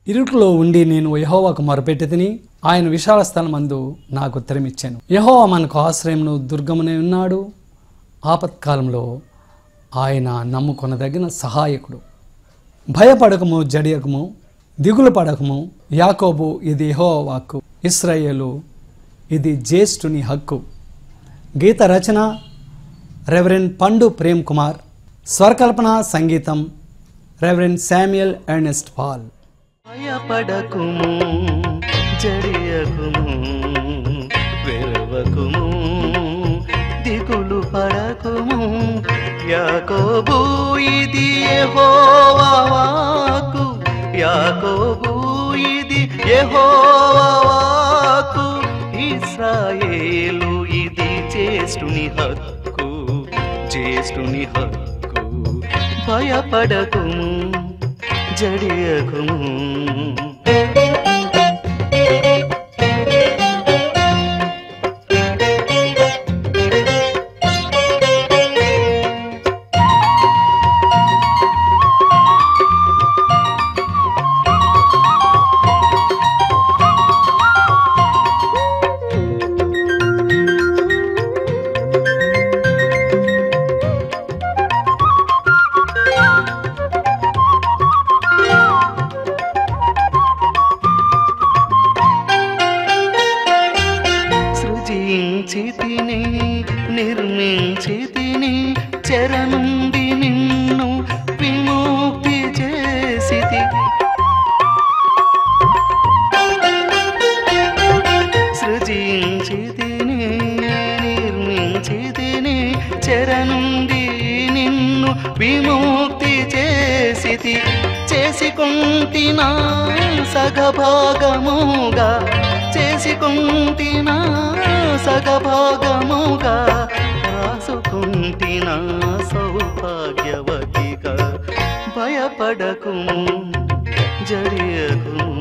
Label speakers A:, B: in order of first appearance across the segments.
A: ఇరుకులో ఉండి నేను యెహోవాకు మొరపెట్టితిని, ఆయన విశాల స్థలమందు నాకు ఉత్తరమిచ్చాను. యెహోవా మనకు ఆశ్రయమును దుర్గమునే ఉన్నాడు. ఆపత్కాలంలో ఆయన నమ్ముకొనదగిన సహాయకుడు. భయపడకము, జడియకము, దిగులు పడకము. యాకోబు, ఇది యెహోవా వాక్కు. ఇశ్రాయేలు, ఇది జ్యేష్ఠుని హక్కు. గీత రచన రెవరెండ్ పండు ప్రేమ్ కుమార్. స్వరకల్పన సంగీతం రెవరెండ్ శామ్యుయల్ ఎర్నెస్ట్ పాల్.
B: భయపడకుము, జడియకుము, వెరవకుము, దిగులు పడకుము. యాకోబు, ఇది యెహోవా వాక్కు. యాకోబు, ఇది యెహోవా వాక్కు. ఇశ్రాయేలు, ఇది జ్యేష్ఠుని హక్కు. జ్యేష్ఠుని హక్కు. భయపడకుము, జడియకుము. సృజించితిని, నిర్మించితిని, చెర నుండి నిన్ను విముక్తి చేసితి. సృజించితిని, నిర్మించితిని, చెర నుండి నిన్ను విముక్తి చేసితి. చేసుకొంటినా సగభాగముగా, చేసుకొంటినా సగభాగముగా, రాసుకుంటినా సౌభాగ్యవతిగా. భయపడకుము, జడియకుము.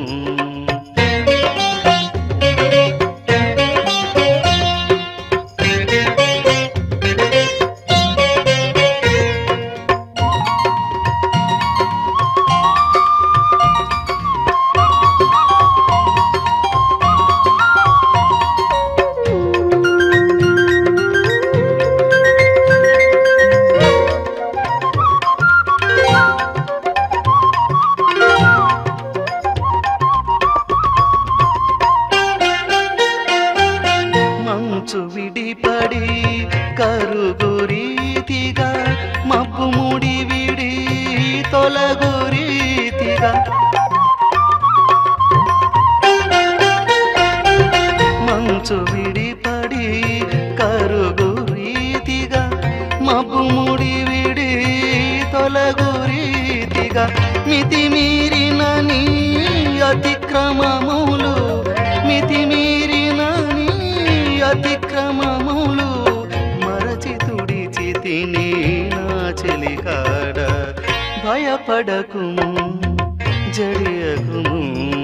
B: మంచు విడిపడి కరుగురీతిగా, మబ్బు ముడి విడి తొలగురీతిగా. మంచు విడిపడి కరుగురీతిగా, మబ్బు ముడి విడి తొలగురీతిగా. మితిమీరిన నీ అతిక్రమములు, మితిమీరిన అతిక్రమములు, మరచి తుడిచితిని నా చెలికాడ. భయపడకుము, జడియకుము.